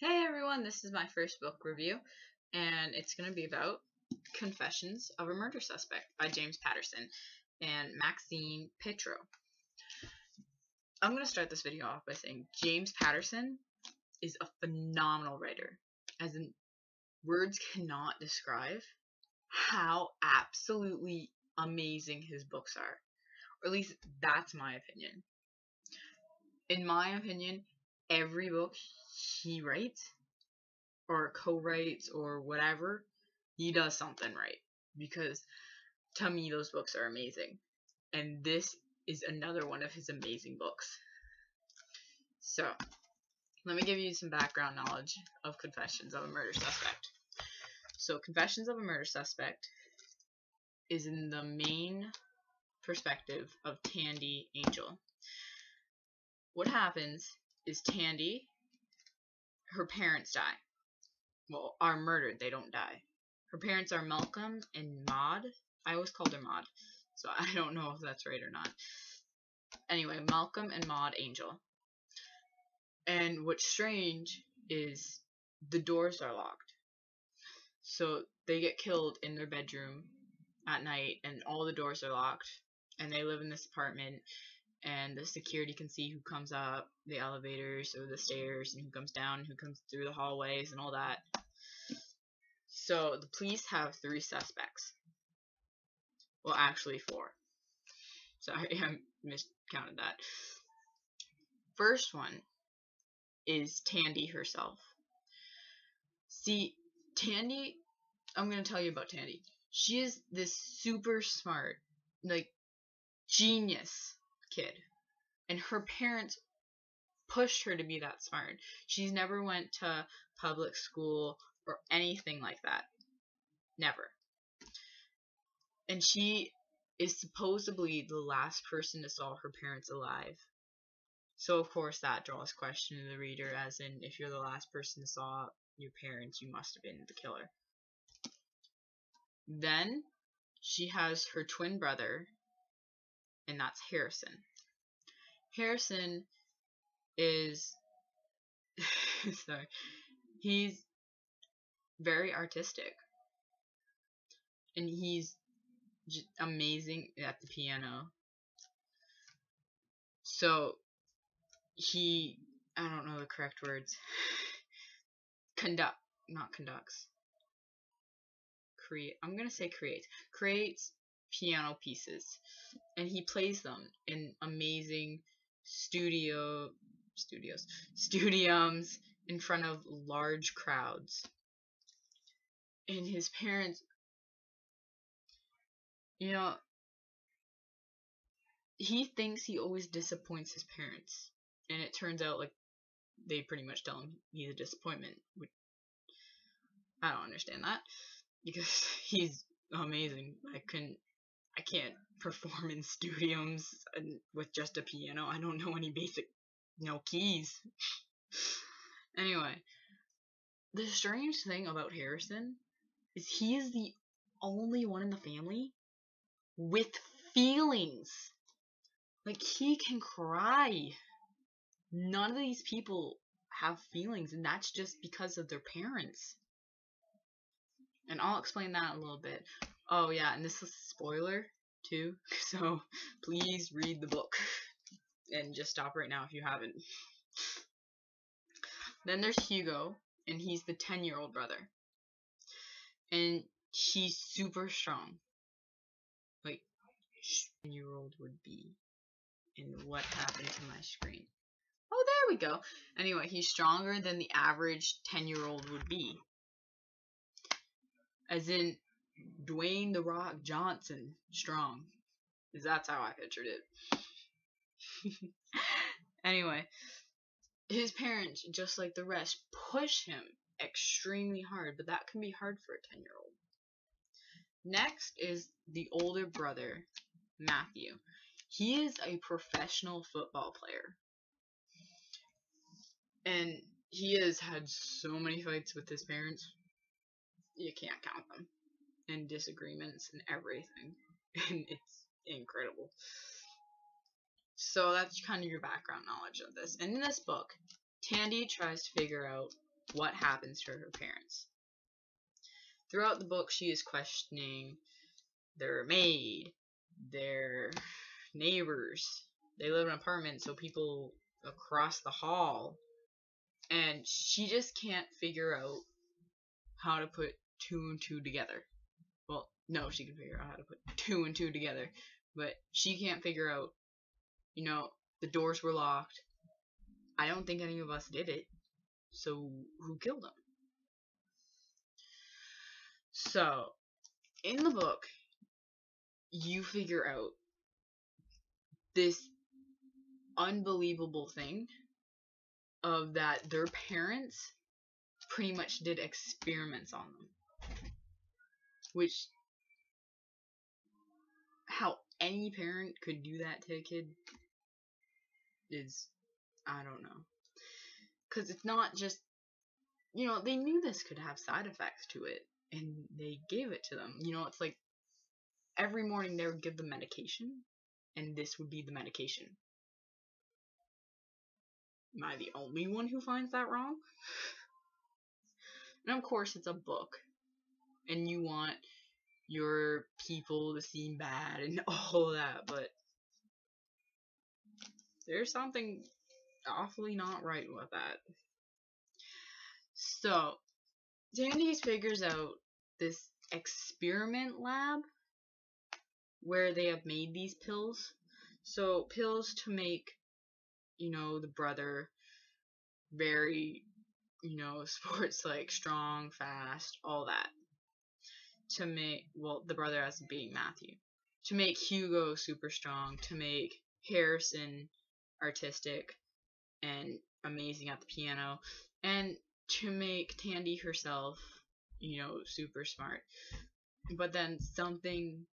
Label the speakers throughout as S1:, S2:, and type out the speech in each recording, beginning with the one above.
S1: Hey everyone, this is my first book review, and it's going to be about Confessions of a Murder Suspect by James Patterson and Maxine Petro. I'm going to start this video off by saying James Patterson is a phenomenal writer, as in words cannot describe how absolutely amazing his books are, or at least that's my opinion. In my opinion, every book he writes or co-writes or whatever, he does something right, because to me those books are amazing, and this is another one of his amazing books. So let me give you some background knowledge of Confessions of a Murder Suspect. So Confessions of a Murder Suspect is in the main perspective of Tandy Angel. What happens is Tandy, her parents die. Well, are murdered, they don't die. Her parents are Malcolm and Maud. I always called her Maud, so I don't know if that's right or not. Anyway, Malcolm and Maud Angel. And what's strange is the doors are locked. So they get killed in their bedroom at night, and all the doors are locked. And they live in this apartment, and the security can see who comes up the elevators or the stairs, and who comes down, and who comes through the hallways, and all that. So the police have 3 suspects. Well, actually 4. Sorry, I miscounted that. First one is Tandy herself. See, Tandy, I'm going to tell you about Tandy. She is this super smart, like, genius kid. And her parents pushed her to be that smart. She's never went to public school or anything like that. Never. And she is supposedly the last person to saw her parents alive. So of course that draws question to the reader, as in, if you're the last person to saw your parents, you must have been the killer. Then she has her twin brother, and that's Harrison. Harrison is sorry, he's very artistic, and he's just amazing at the piano. So he, I don't know the correct words, I'm gonna say creates piano pieces, and he plays them in amazing studiums in front of large crowds. And his parents, he thinks he always disappoints his parents, and it turns out like they pretty much tell him he's a disappointment. I don't understand that, because he's amazing. I can't perform in studios with just a piano. I don't know any basic keys. Anyway, the strange thing about Harrison is he is the only one in the family with feelings. Like, he can cry. None of these people have feelings, and that's just because of their parents. And I'll explain that a little bit. Oh yeah, and this is a spoiler too, so please read the book and just stop right now if you haven't. Then there's Hugo, and he's the 10-year-old brother, and he's super strong, like 10-year-old would be. And what happened to my screen? Oh, there we go. Anyway, he's stronger than the average 10-year-old would be, as in Dwayne "The Rock" Johnson strong, because that's how I pictured it. Anyway, his parents, just like the rest, push him extremely hard, but that can be hard for a 10-year-old. Next is the older brother, Matthew. He is a professional football player, and he has had so many fights with his parents, you can't count them, and disagreements and everything, and it's incredible. So that's kind of your background knowledge of this. And in this book, Tandy tries to figure out what happens to her parents. Throughout the book, she is questioning their maid, their neighbors. They live in an apartment, so people across the hall. And she just can't figure out how to put 2 and 2 together. Well, no, she can figure out how to put 2 and 2 together. But she can't figure out, the doors were locked. I don't think any of us did it. So, who killed them? So, in the book, you figure out this unbelievable thing of that their parents pretty much did experiments on them. Which, how any parent could do that to a kid is, I don't know. Because it's not just, they knew this could have side effects to it, and they gave it to them. It's like every morning they would give them medication, and this would be the medication. Am I the only one who finds that wrong? And of course, it's a book, and you want your people to seem bad and all that, but there's something awfully not right with that. So, Tandy figures out this experiment lab where they have made these pills. So, pills to make, the brother very, sports like strong, fast, all that. To make, the brother as being Matthew. To make Hugo super strong, to make Harrison artistic and amazing at the piano, and to make Tandy herself, super smart. But then something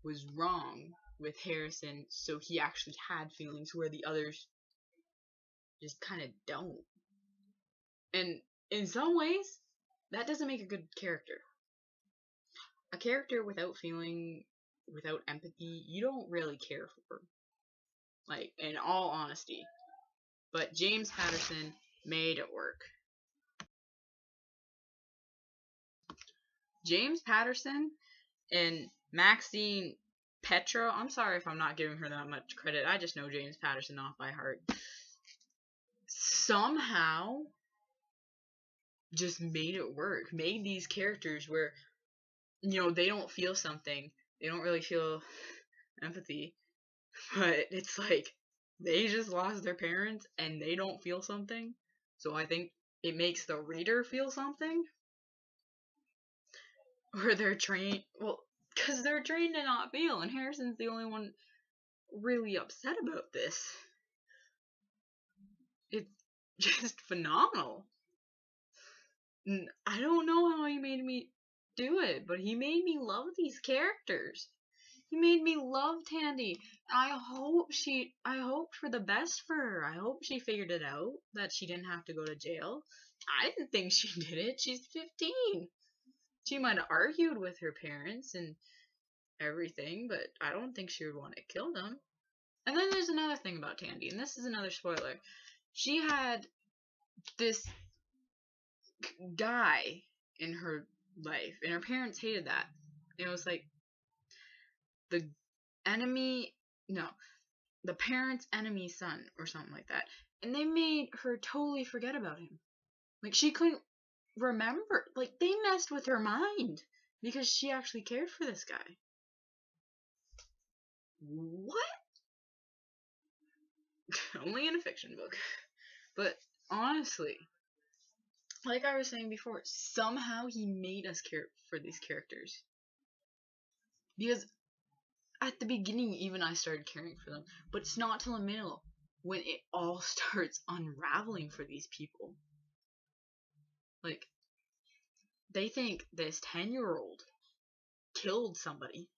S1: was wrong with Harrison, so he actually had feelings where the others just kind of don't. And in some ways, that doesn't make a good character. A character without feeling, without empathy, you don't really care for. Like, in all honesty. But James Patterson made it work. James Patterson and Maxine Petrou, I'm sorry if I'm not giving her that much credit, I just know James Patterson off by heart, somehow just made it work. Made these characters where, they don't feel something. They don't really feel empathy. But it's like, they just lost their parents and they don't feel something. So I think it makes the reader feel something. Or they're trained, because they're trained to not feel, and Harrison's the only one really upset about this. It's just phenomenal. And I don't know how he made me do it, but he made me love these characters. He made me love Tandy. I hoped for the best for her. I hope she figured it out, that she didn't have to go to jail. I didn't think she did it. She's 15. She might have argued with her parents and everything, but I don't think she would want to kill them. And then there's another thing about Tandy, and this is another spoiler. She had this guy in her life, and her parents hated that. It was like the parents' enemy son or something like that. And they made her totally forget about him. Like, she couldn't remember. Like, they messed with her mind because she actually cared for this guy. What? Only in a fiction book. But honestly, like I was saying before, somehow he made us care for these characters. Because at the beginning, even I started caring for them. But it's not till the middle when it all starts unraveling for these people. Like, they think this 10-year-old killed somebody,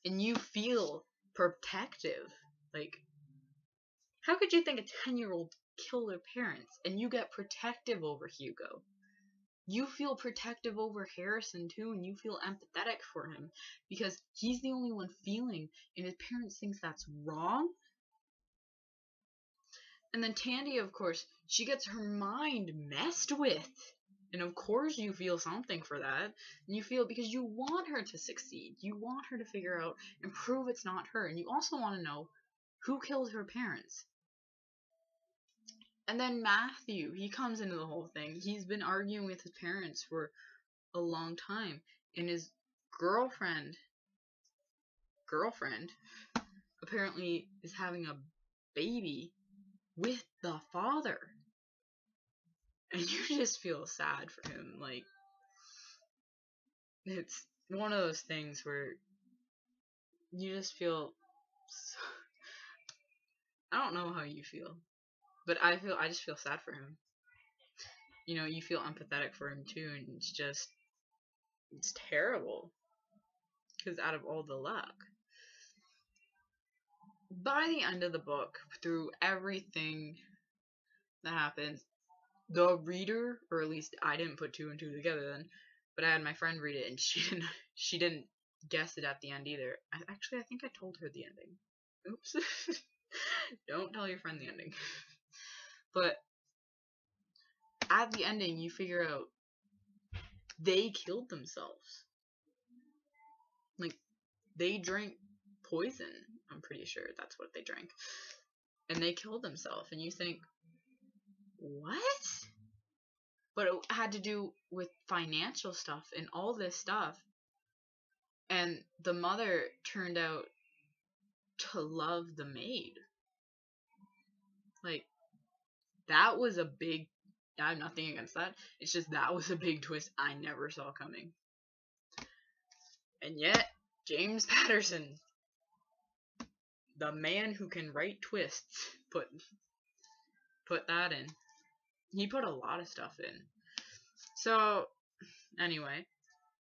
S1: and you feel protective. Like, how could you think a 10-year-old killed their parents, and you get protective over Hugo? You feel protective over Harrison too, and you feel empathetic for him because he's the only one feeling, and his parents thinks that's wrong. And then Tandy, of course, She gets her mind messed with. And of course you feel something for that. And you feel because you want her to succeed. You want her to figure out and prove it's not her. And you also want to know who killed her parents. And then Matthew, he comes into the whole thing. He's been arguing with his parents for a long time. And his girlfriend apparently is having a baby with the father. And you just feel sad for him. Like, it's one of those things where you just feel so, I don't know how you feel, but I just feel sad for him. You know, you feel empathetic for him too, and it's terrible. Because out of all the luck, by the end of the book, through everything that happens, the reader, or at least I didn't put two and two together then, but I had my friend read it, and she didn't guess it at the end either. I think I told her the ending. Oops. Don't tell your friend the ending. But at the ending, you figure out they killed themselves. Like, they drank poison. I'm pretty sure that's what they drank. And they killed themselves. And you think, what? But it had to do with financial stuff and all this stuff. And the mother turned out to love the maid. Like, that was a big... I have nothing against that. It's just that was a big twist I never saw coming. And yet, James Patterson, the man who can write twists, put that in. He put a lot of stuff in. So, anyway,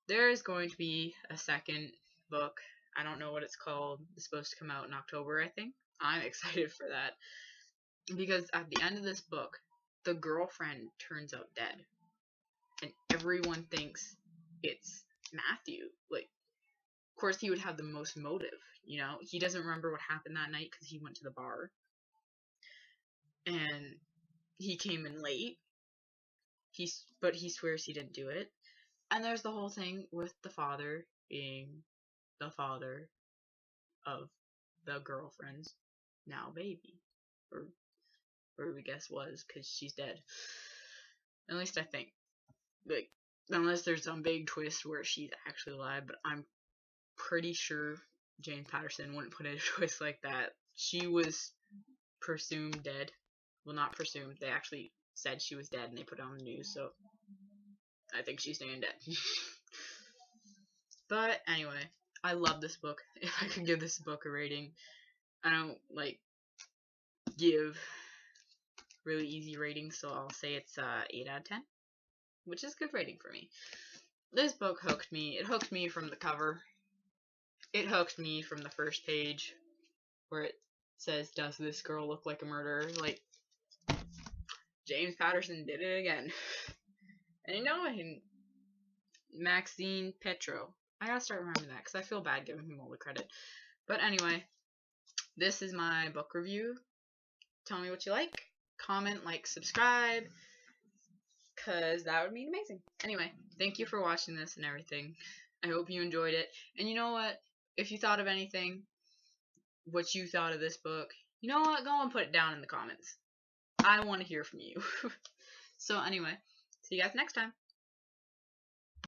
S1: there is going to be a second book. I don't know what it's called. It's supposed to come out in October, I think. I'm excited for that. Because at the end of this book, the girlfriend turns out dead. And everyone thinks it's Matthew. Like, of course, he would have the most motive, you know? He doesn't remember what happened that night because he went to the bar. And he came in late. But he swears he didn't do it. And there's the whole thing with the father being the father of the girlfriend's now baby. Or we guess was, because she's dead. At least I think. Like, unless there's some big twist where she's actually alive, but I'm pretty sure James Patterson wouldn't put in a twist like that. She was presumed dead. Well, not presumed. They actually said she was dead, and they put it on the news, so I think she's staying dead. But anyway, I love this book. If I could give this book a rating, I don't give really easy ratings, so I'll say it's 8 out of 10, which is a good rating for me. This book hooked me. It hooked me from the cover. It hooked me from the first page, where it says, "Does this girl look like a murderer?" Like, James Patterson did it again. And you know, Maxine Petro. I gotta start remembering that, because I feel bad giving him all the credit. But anyway, this is my book review. Tell me what you like. Comment, like, subscribe, because that would mean amazing. Anyway, thank you for watching this and everything. I hope you enjoyed it. And you know what? If you thought of anything, what you thought of this book, you know what? Go and put it down in the comments. I want to hear from you. So anyway, see you guys next time.